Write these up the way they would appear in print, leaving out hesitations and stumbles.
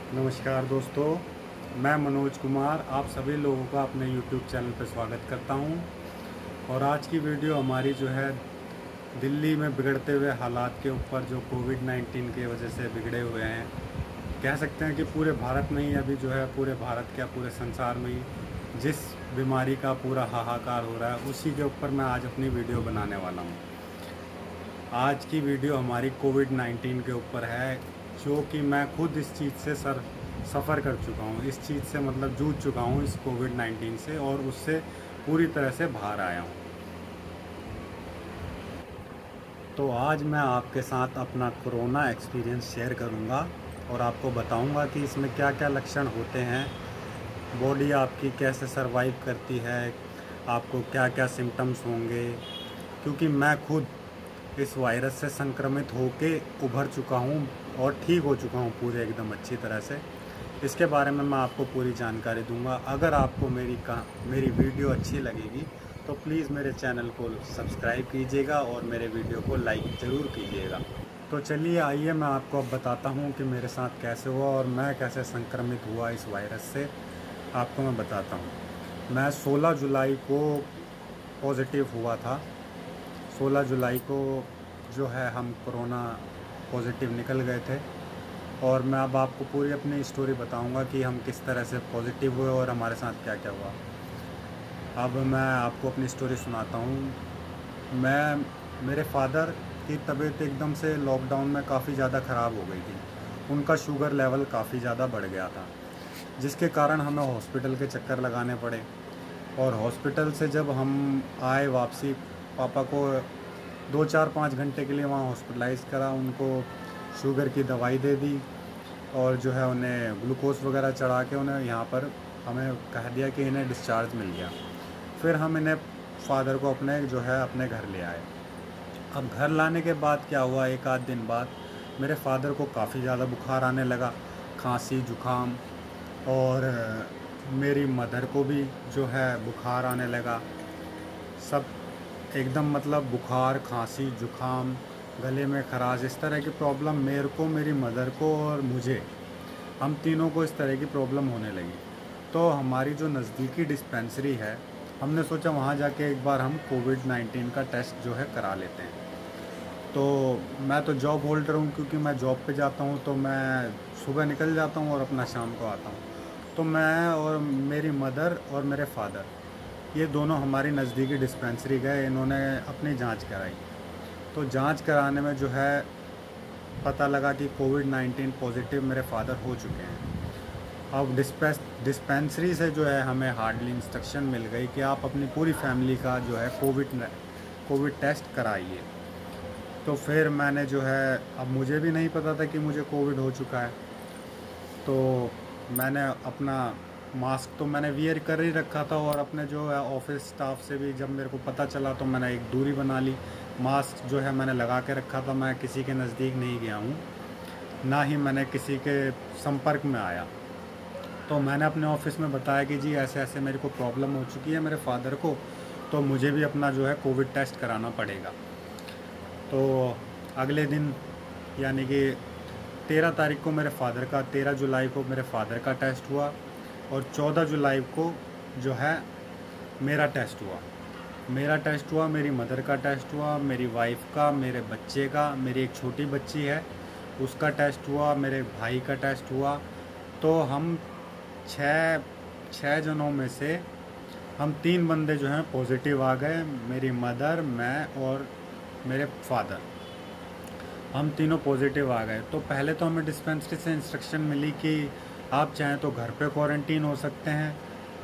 नमस्कार दोस्तों, मैं मनोज कुमार आप सभी लोगों का अपने YouTube चैनल पर स्वागत करता हूं। और आज की वीडियो हमारी जो है दिल्ली में बिगड़ते हुए हालात के ऊपर, जो कोविड-19 की वजह से बिगड़े हुए हैं। कह सकते हैं कि पूरे भारत में ही अभी जो है, पूरे भारत क्या पूरे संसार में ही जिस बीमारी का पूरा हाहाकार हो रहा है, उसी के ऊपर मैं आज अपनी वीडियो बनाने वाला हूँ। आज की वीडियो हमारी कोविड-19 के ऊपर है, जो कि मैं खुद इस चीज़ से सफ़र कर चुका हूँ। इस चीज़ से मतलब जूझ चुका हूँ इस कोविड-19 से, और उससे पूरी तरह से बाहर आया हूँ। तो आज मैं आपके साथ अपना कोरोना एक्सपीरियंस शेयर करूँगा और आपको बताऊँगा कि इसमें क्या क्या लक्षण होते हैं, बॉडी आपकी कैसे सरवाइव करती है, आपको क्या क्या सिम्टम्स होंगे। क्योंकि मैं खुद इस वायरस से संक्रमित होके उभर चुका हूँ और ठीक हो चुका हूँ पूरे एकदम अच्छी तरह से। इसके बारे में मैं आपको पूरी जानकारी दूंगा। अगर आपको मेरी वीडियो अच्छी लगेगी तो प्लीज़ मेरे चैनल को सब्सक्राइब कीजिएगा और मेरे वीडियो को लाइक ज़रूर कीजिएगा। तो चलिए आइए मैं आपको अब बताता हूँ कि मेरे साथ कैसे हुआ और मैं कैसे संक्रमित हुआ इस वायरस से। आपको मैं बताता हूँ। मैं 16 जुलाई को पॉजिटिव हुआ था। 16 जुलाई को जो है हम कोरोना पॉजिटिव निकल गए थे। और मैं अब आपको पूरी अपनी स्टोरी बताऊंगा कि हम किस तरह से पॉजिटिव हुए और हमारे साथ क्या क्या हुआ। अब मैं आपको अपनी स्टोरी सुनाता हूँ। मेरे फादर की तबीयत एकदम से लॉकडाउन में काफ़ी ज़्यादा ख़राब हो गई थी। उनका शुगर लेवल काफ़ी ज़्यादा बढ़ गया था, जिसके कारण हमें हॉस्पिटल के चक्कर लगाने पड़े। और हॉस्पिटल से जब हम आए वापसी, पापा को 2-4-5 घंटे के लिए वहाँ हॉस्पिटलाइज़ करा, उनको शुगर की दवाई दे दी और जो है उन्हें ग्लूकोज वगैरह चढ़ा के उन्हें यहाँ पर हमें कह दिया कि इन्हें डिस्चार्ज मिल गया। फिर हम इन्हें फादर को अपने घर ले आए। अब घर लाने के बाद क्या हुआ, एक आध दिन बाद मेरे फादर को काफ़ी ज़्यादा बुखार आने लगा, खांसी जुकाम। और मेरी मदर को भी जो है बुखार आने लगा। सब एकदम मतलब बुखार, खांसी, जुकाम, गले में खराश, इस तरह की प्रॉब्लम मेरे को, मेरी मदर को और मुझे, हम तीनों को इस तरह की प्रॉब्लम होने लगी। तो हमारी जो नज़दीकी डिस्पेंसरी है, हमने सोचा वहाँ जाके एक बार हम कोविड-19 का टेस्ट जो है करा लेते हैं। तो मैं तो जॉब होल्डर हूँ, क्योंकि मैं जॉब पे जाता हूँ, तो मैं सुबह निकल जाता हूँ और अपना शाम को आता हूँ। तो मैं और मेरी मदर और मेरे फादर, ये दोनों हमारी नज़दीकी डिस्पेंसरी गए। इन्होंने अपनी जांच कराई। तो जांच कराने में जो है पता लगा कि कोविड-19 पॉजिटिव मेरे फादर हो चुके हैं। अब डिस्पेंसरी से जो है हमें हार्डली इंस्ट्रक्शन मिल गई कि आप अपनी पूरी फैमिली का जो है कोविड टेस्ट कराइए। तो फिर मैंने जो है, अब मुझे भी नहीं पता था कि मुझे कोविड हो चुका है, तो मैंने अपना मास्क तो मैंने वियर कर ही रखा था। और अपने जो है ऑफिस स्टाफ से भी जब मेरे को पता चला तो मैंने एक दूरी बना ली। मास्क जो है मैंने लगा के रखा था। मैं किसी के नज़दीक नहीं गया हूँ, ना ही मैंने किसी के संपर्क में आया। तो मैंने अपने ऑफिस में बताया कि जी ऐसे ऐसे मेरे को प्रॉब्लम हो चुकी है मेरे फादर को, तो मुझे भी अपना जो है कोविड टेस्ट कराना पड़ेगा। तो अगले दिन यानी कि 13 जुलाई को मेरे फादर का टेस्ट हुआ और 14 जुलाई को जो है मेरा टेस्ट हुआ। मेरी मदर का टेस्ट हुआ, मेरी वाइफ का, मेरे बच्चे का, मेरी एक छोटी बच्ची है उसका टेस्ट हुआ, मेरे भाई का टेस्ट हुआ। तो हम छः जनों में से हम 3 बंदे जो हैं पॉजिटिव आ गए। मेरी मदर, मैं और मेरे फादर, हम तीनों पॉजिटिव आ गए। तो पहले तो हमें डिस्पेंसरी से इंस्ट्रक्शन मिली कि आप चाहें तो घर पे क्वारंटीन हो सकते हैं,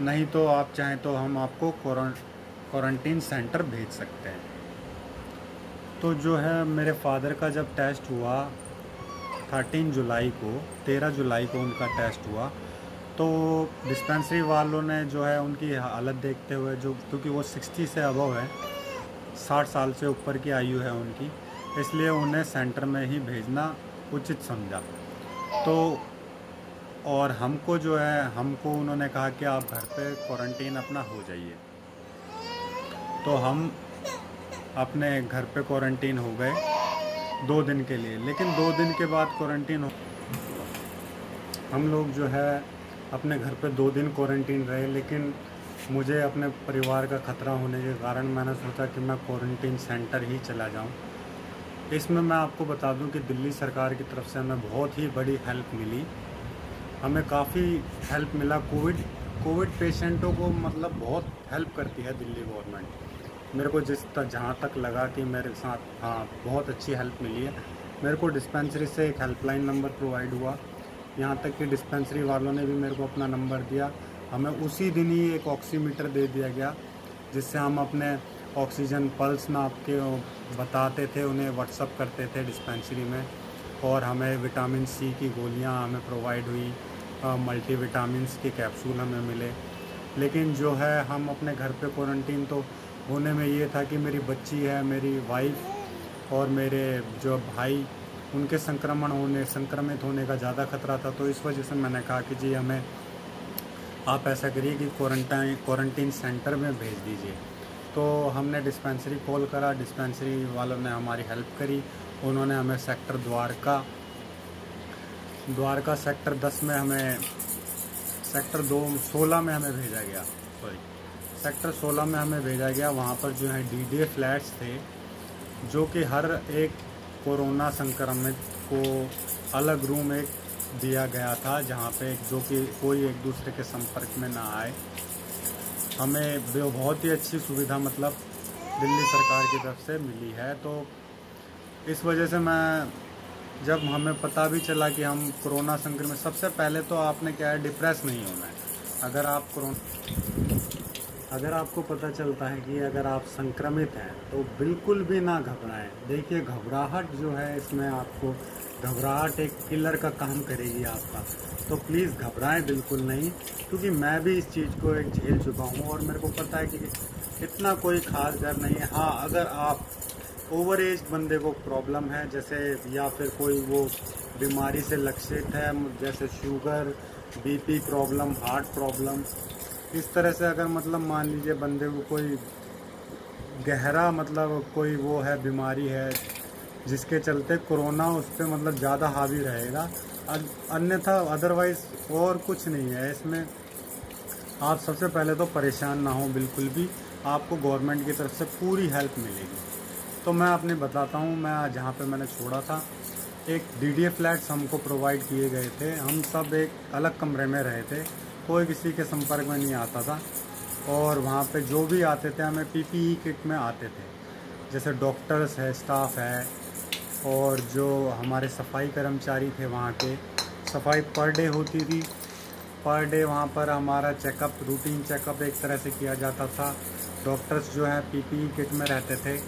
नहीं तो आप चाहें तो हम आपको क्वारंटीन सेंटर भेज सकते हैं। तो जो है मेरे फादर का जब टेस्ट हुआ 13 जुलाई को, 13 जुलाई को उनका टेस्ट हुआ, तो डिस्पेंसरी वालों ने जो है उनकी हालत देखते हुए, जो क्योंकि वो 60 से अबव है, 60 साल से ऊपर की आयु है उनकी, इसलिए उन्हें सेंटर में ही भेजना उचित समझा। तो और हमको उन्होंने कहा कि आप घर पे क्वारंटीन अपना हो जाइए। तो हम अपने घर पे क्वारंटीन हो गए 2 दिन के लिए। लेकिन 2 दिन के बाद हम लोग जो है अपने घर पे 2 दिन क्वारंटीन रहे, लेकिन मुझे अपने परिवार का ख़तरा होने के कारण मैंने सोचा कि मैं क्वारंटीन सेंटर ही चला जाऊं। इसमें मैं आपको बता दूं कि दिल्ली सरकार की तरफ से हमें बहुत ही बड़ी हेल्प मिली। हमें काफ़ी हेल्प मिला। कोविड पेशेंटों को मतलब बहुत हेल्प करती है दिल्ली गवर्नमेंट। मेरे को जहाँ तक लगा कि मेरे साथ हाँ बहुत अच्छी हेल्प मिली है। मेरे को डिस्पेंसरी से एक हेल्पलाइन नंबर प्रोवाइड हुआ, यहाँ तक कि डिस्पेंसरी वालों ने भी मेरे को अपना नंबर दिया। हमें उसी दिन ही एक ऑक्सीमीटर दे दिया गया, जिससे हम अपने ऑक्सीजन पल्स नाप के बताते थे, उन्हें व्हाट्सअप करते थे डिस्पेंसरी में। और हमें विटामिन सी की गोलियां हमें प्रोवाइड हुई, मल्टीविटामिन्स के कैप्सूल हमें मिले। लेकिन जो है हम अपने घर पे क्वारंटीन तो होने में ये था कि मेरी बच्ची है, मेरी वाइफ और मेरे जो भाई, उनके संक्रमित होने का ज़्यादा खतरा था। तो इस वजह से मैंने कहा कि जी हमें आप ऐसा करिए कि क्वारंटीन सेंटर में भेज दीजिए। तो हमने डिस्पेंसरी कॉल करा, डिस्पेंसरी वालों ने हमारी हेल्प करी। उन्होंने हमें सेक्टर द्वारका सेक्टर 10 में हमें सेक्टर 16 में हमें भेजा गया, सेक्टर 16 में हमें भेजा गया। वहाँ पर जो है DDA फ्लैट्स थे, जो कि हर एक कोरोना संक्रमित को अलग रूम एक दिया गया था, जहाँ पे जो कि कोई एक दूसरे के संपर्क में ना आए। हमें बहुत ही अच्छी सुविधा मतलब दिल्ली सरकार की तरफ से मिली है। तो इस वजह से जब हमें पता भी चला कि हम कोरोना संक्रमित, सबसे पहले तो आपने क्या है, डिप्रेस नहीं होना है। अगर आपको पता चलता है कि अगर आप संक्रमित हैं तो बिल्कुल भी ना घबराएं। देखिए, घबराहट जो है, इसमें आपको घबराहट एक किलर का काम करेगी आपका। तो प्लीज़ घबराएं बिल्कुल नहीं, क्योंकि मैं भी इस चीज़ को एक झेल चुका हूँ और मेरे को पता है कि इतना कोई ख़ास डर नहीं है। हाँ, अगर आप ओवर एज बंदे को प्रॉब्लम है, जैसे या फिर कोई वो बीमारी से लक्षित है, जैसे sugar, BP problem, heart problem, इस तरह से अगर मतलब मान लीजिए बंदे को कोई गहरा मतलब कोई वो है, बीमारी है जिसके चलते कोरोना उस पर मतलब ज़्यादा हावी रहेगा, अन्यथा अदरवाइज़ और कुछ नहीं है इसमें। आप सबसे पहले तो परेशान ना हो बिल्कुल भी, आपको गवर्नमेंट की तरफ से पूरी हेल्प मिलेगी। तो मैं अपने बताता हूँ, मैं जहाँ पे मैंने छोड़ा था, एक DDA फ्लैट्स हमको प्रोवाइड किए गए थे। हम सब एक अलग कमरे में रहे थे, कोई किसी के संपर्क में नहीं आता था। और वहाँ पे जो भी आते थे हमें PPE किट में आते थे, जैसे डॉक्टर्स है, स्टाफ है, और जो हमारे सफाई कर्मचारी थे वहाँ के, सफाई पर डे होती थी। पर डे वहाँ पर हमारा चेकअप, रूटीन चेकअप एक तरह से किया जाता था। डॉक्टर्स जो है PPE किट में रहते थे।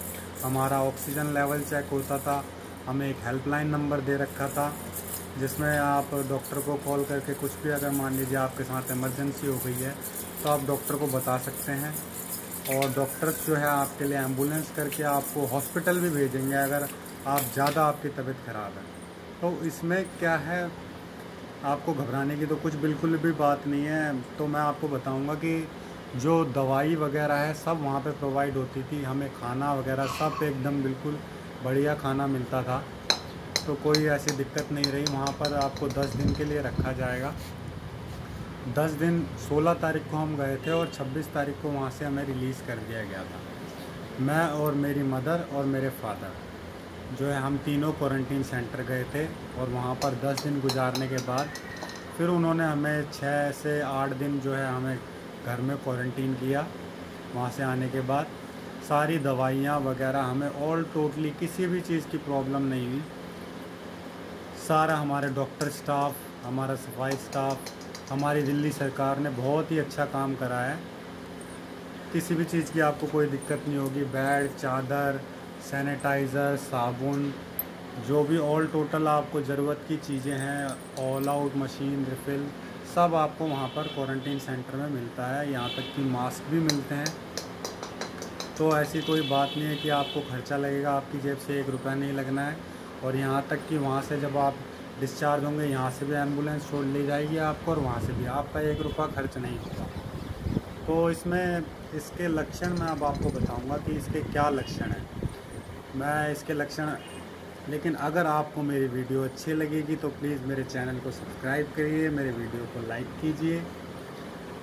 हमारा ऑक्सीजन लेवल चेक होता था। हमें एक हेल्पलाइन नंबर दे रखा था, जिसमें आप डॉक्टर को कॉल करके कुछ भी अगर मान लीजिए आपके साथ इमरजेंसी हो गई है तो आप डॉक्टर को बता सकते हैं। और डॉक्टर्स जो है आपके लिए एम्बुलेंस करके आपको हॉस्पिटल भी भेजेंगे अगर आप ज़्यादा आपकी तबीयत ख़राब है। तो इसमें क्या है, आपको घबराने की तो कुछ बिल्कुल भी बात नहीं है। तो मैं आपको बताऊंगा कि जो दवाई वगैरह है सब वहाँ पे प्रोवाइड होती थी। हमें खाना वगैरह सब एकदम बिल्कुल बढ़िया खाना मिलता था, तो कोई ऐसी दिक्कत नहीं रही। वहाँ पर आपको 10 दिन के लिए रखा जाएगा। 10 दिन 16 तारीख को हम गए थे और 26 तारीख को वहाँ से हमें रिलीज़ कर दिया गया था। मैं और मेरी मदर और मेरे फादर जो है, हम तीनों क्वारंटीन सेंटर गए थे। और वहाँ पर 10 दिन गुजारने के बाद फिर उन्होंने हमें 6 से 8 दिन जो है हमें घर में क्वारंटीन किया। वहाँ से आने के बाद सारी दवाइयाँ वगैरह हमें ऑल टोटली किसी भी चीज़ की प्रॉब्लम नहीं हुई। सारा हमारे डॉक्टर स्टाफ, हमारा सफाई स्टाफ, हमारी दिल्ली सरकार ने बहुत ही अच्छा काम करा है। किसी भी चीज़ की आपको कोई दिक्कत नहीं होगी। बेड, चादर, सैनिटाइज़र, साबुन, जो भी ऑल टोटल आपको ज़रूरत की चीज़ें हैं, ऑल आउट मशीन, रिफ़िल, सब आपको वहाँ पर क्वारंटीन सेंटर में मिलता है। यहाँ तक कि मास्क भी मिलते हैं। तो ऐसी कोई बात नहीं है कि आपको खर्चा लगेगा, आपकी जेब से 1 रुपया नहीं लगना है। और यहाँ तक कि वहाँ से जब आप डिस्चार्ज होंगे, यहाँ से भी एम्बुलेंस छोड़ ली जाएगी आपको, और वहाँ से भी आपका 1 रुपया खर्च नहीं होगा। तो इसमें इसके लक्षण मैं अब आपको बताऊंगा कि इसके क्या लक्षण हैं। मैं इसके लक्षण लेकिन अगर आपको मेरी वीडियो अच्छी लगेगी तो प्लीज़ मेरे चैनल को सब्सक्राइब करिए, मेरे वीडियो को लाइक कीजिए।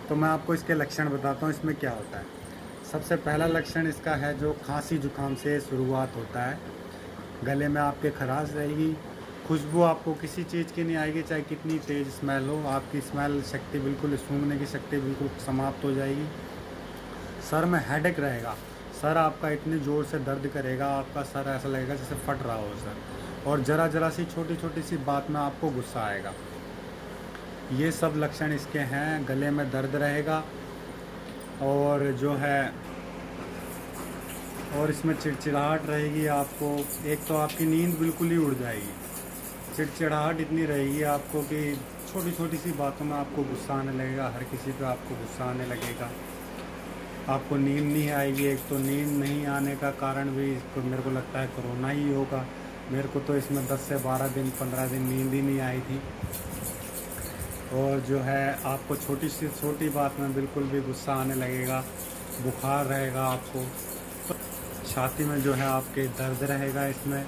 तो मैं आपको इसके लक्षण बताता हूँ इसमें क्या होता है। सबसे पहला लक्षण इसका है जो खांसी जुकाम से शुरुआत होता है। गले में आपके खराश रहेगी, खुशबू आपको किसी चीज़ की नहीं आएगी, चाहे कितनी तेज़ स्मेल हो, आपकी स्मेल शक्ति बिल्कुल, सूंघने की शक्ति बिल्कुल समाप्त हो जाएगी। सर में हेडेक रहेगा, सर आपका इतनी ज़ोर से दर्द करेगा, आपका सर ऐसा लगेगा जैसे फट रहा हो सर, और ज़रा सी छोटी छोटी सी बात में आपको गुस्सा आएगा। ये सब लक्षण इसके हैं। गले में दर्द रहेगा और जो है और इसमें चिड़चिड़ाहट रहेगी आपको। एक तो आपकी नींद बिल्कुल ही उड़ जाएगी, चिड़चिड़ाहट इतनी रहेगी आपको कि छोटी छोटी सी बातों में आपको गुस्सा आने लगेगा, हर किसी पे आपको गुस्सा आने लगेगा। आपको नींद नहीं आएगी। एक तो नींद नहीं आने का कारण भी मेरे को लगता है कोरोना ही होगा। मेरे को तो इसमें 10 से 12 दिन 15 दिन नींद ही नहीं आई थी। और जो है आपको छोटी सी छोटी बात में बिल्कुल भी गुस्सा आने लगेगा, बुखार रहेगा आपको, छाती में जो है आपके दर्द रहेगा। इसमें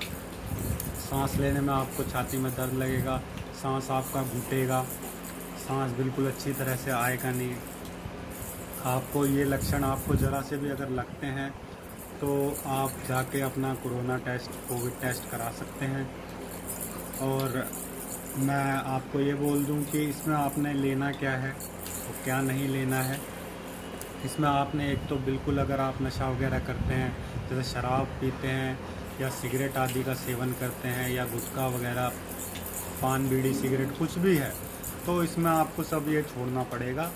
सांस लेने में आपको छाती में दर्द लगेगा, सांस आपका घुटेगा, सांस बिल्कुल अच्छी तरह से आएगा नहीं। आपको ये लक्षण आपको ज़रा से भी अगर लगते हैं तो आप जाके अपना कोरोना टेस्ट, कोविड टेस्ट करा सकते हैं। और मैं आपको ये बोल दूं कि इसमें आपने लेना क्या है और क्या नहीं लेना है। इसमें आपने एक तो बिल्कुल, अगर आप नशा वगैरह करते हैं, जैसे शराब पीते हैं या सिगरेट आदि का सेवन करते हैं या गुटखा वगैरह, पान बीड़ी सिगरेट कुछ भी है, तो इसमें आपको सब ये छोड़ना पड़ेगा,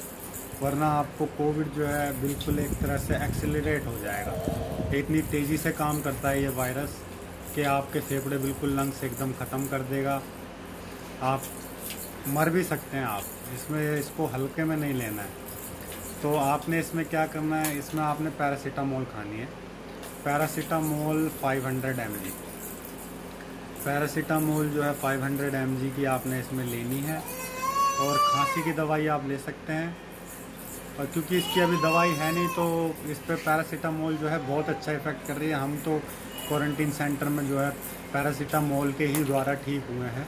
वरना आपको कोविड जो है बिल्कुल एक तरह से एक्सेलरेट हो जाएगा। इतनी तेज़ी से काम करता है ये वायरस कि आपके फेफड़े बिल्कुल लंग्स एकदम ख़त्म कर देगा, आप मर भी सकते हैं। आप इसमें इसको हल्के में नहीं लेना है। तो आपने इसमें क्या करना है, इसमें आपने पैरासीटामोल खानी है। पैरासीटामोल 500 mg, पैरासीटामोल जो है 500 mg की आपने इसमें लेनी है। और खांसी की दवाई आप ले सकते हैं, और क्योंकि इसकी अभी दवाई है नहीं तो इस पर पैरासीटामोल जो है बहुत अच्छा इफ़ेक्ट कर रही है। हम तो क्वारंटीन सेंटर में जो है पैरासीटामोल के ही द्वारा ठीक हुए हैं।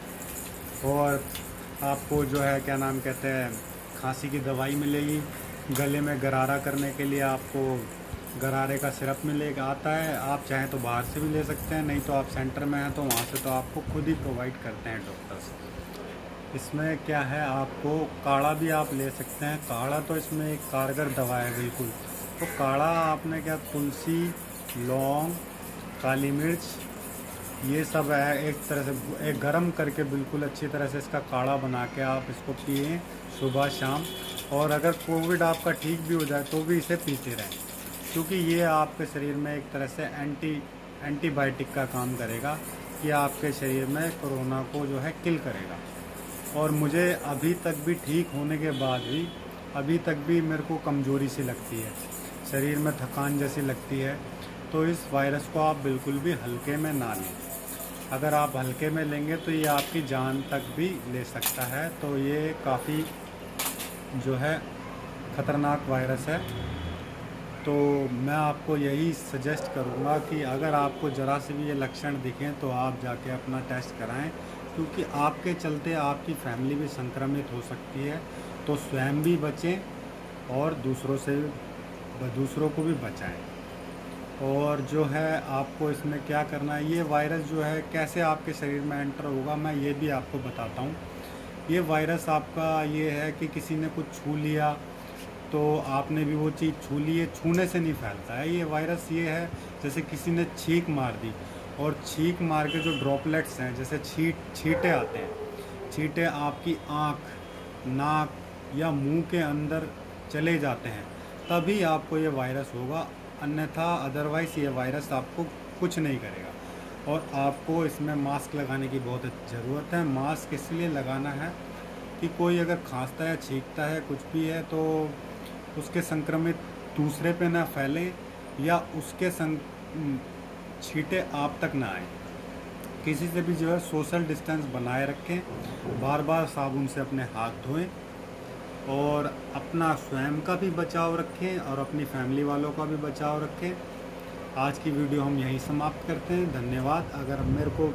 और आपको जो है क्या नाम कहते हैं, खांसी की दवाई मिलेगी। गले में गरारा करने के लिए आपको गरारे का सिरप मिलेगा, आता है। आप चाहें तो बाहर से भी ले सकते हैं, नहीं तो आप सेंटर में हैं तो वहाँ से तो आपको खुद ही प्रोवाइड करते हैं डॉक्टर्स। इसमें क्या है, आपको काढ़ा भी आप ले सकते हैं। काढ़ा तो इसमें एक कारगर दवा है बिल्कुल। तो काढ़ा आपने क्या, तुलसी, लौंग, काली मिर्च, ये सब है, एक तरह से एक गरम करके बिल्कुल अच्छी तरह से इसका काढ़ा बना के आप इसको पिए सुबह शाम। और अगर कोविड आपका ठीक भी हो जाए तो भी इसे पीते रहें, क्योंकि ये आपके शरीर में एक तरह से एंटीबायोटिक का काम करेगा कि आपके शरीर में कोरोना को जो है किल करेगा। और मुझे अभी तक भी ठीक होने के बाद भी अभी तक भी मेरे को कमज़ोरी सी लगती है, शरीर में थकान जैसी लगती है। तो इस वायरस को आप बिल्कुल भी हल्के में ना लें। अगर आप हल्के में लेंगे तो ये आपकी जान तक भी ले सकता है। तो ये काफ़ी जो है ख़तरनाक वायरस है। तो मैं आपको यही सजेस्ट करूँगा कि अगर आपको ज़रा से भी ये लक्षण दिखें तो आप जाके अपना टेस्ट कराएं, क्योंकि आपके चलते आपकी फैमिली भी संक्रमित हो सकती है। तो स्वयं भी बचें और दूसरों को भी बचाएं। और जो है आपको इसमें क्या करना है, ये वायरस जो है कैसे आपके शरीर में एंटर होगा मैं ये भी आपको बताता हूँ। ये वायरस आपका ये है कि किसी ने कुछ छू लिया तो आपने भी वो चीज़ छू ली है, छूने से नहीं फैलता है ये वायरस। ये है जैसे किसी ने छींक मार दी, और छींक मार के जो ड्रॉपलेट्स हैं, जैसे छींटे आते हैं, छींटे आपकी आँख, नाक या मुंह के अंदर चले जाते हैं, तभी आपको ये वायरस होगा। अन्यथा अदरवाइज़ ये वायरस आपको कुछ नहीं करेगा। और आपको इसमें मास्क लगाने की बहुत ज़रूरत है। मास्क इसलिए लगाना है कि कोई अगर खांसता है, छींकता है, कुछ भी है तो उसके संक्रमित दूसरे पे ना फैले या उसके छींटे आप तक ना आए। किसी से भी जो है सोशल डिस्टेंस बनाए रखें, बार बार साबुन से अपने हाथ धोएं और अपना स्वयं का भी बचाव रखें और अपनी फैमिली वालों का भी बचाव रखें। आज की वीडियो हम यहीं समाप्त करते हैं। धन्यवाद। अगर मेरे को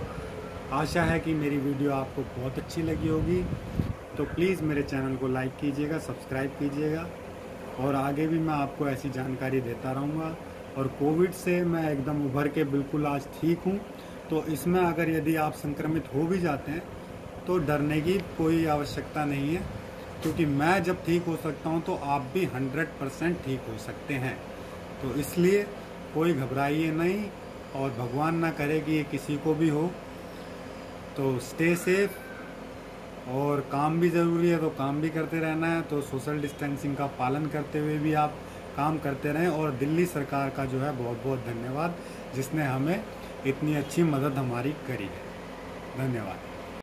आशा है कि मेरी वीडियो आपको बहुत अच्छी लगी होगी। तो प्लीज़ मेरे चैनल को लाइक कीजिएगा, सब्सक्राइब कीजिएगा और आगे भी मैं आपको ऐसी जानकारी देता रहूँगा। और कोविड से मैं एकदम उभर के बिल्कुल आज ठीक हूँ। तो इसमें अगर यदि आप संक्रमित हो भी जाते हैं तो डरने की कोई आवश्यकता नहीं है, क्योंकि मैं जब ठीक हो सकता हूँ तो आप भी 100% ठीक हो सकते हैं। तो इसलिए कोई घबराइए नहीं, और भगवान ना करे कि ये किसी को भी हो। तो स्टे सेफ, और काम भी ज़रूरी है तो काम भी करते रहना है। तो सोशल डिस्टेंसिंग का पालन करते हुए भी आप काम करते रहें। और दिल्ली सरकार का जो है बहुत बहुत धन्यवाद, जिसने हमें इतनी अच्छी मदद हमारी करी है। धन्यवाद।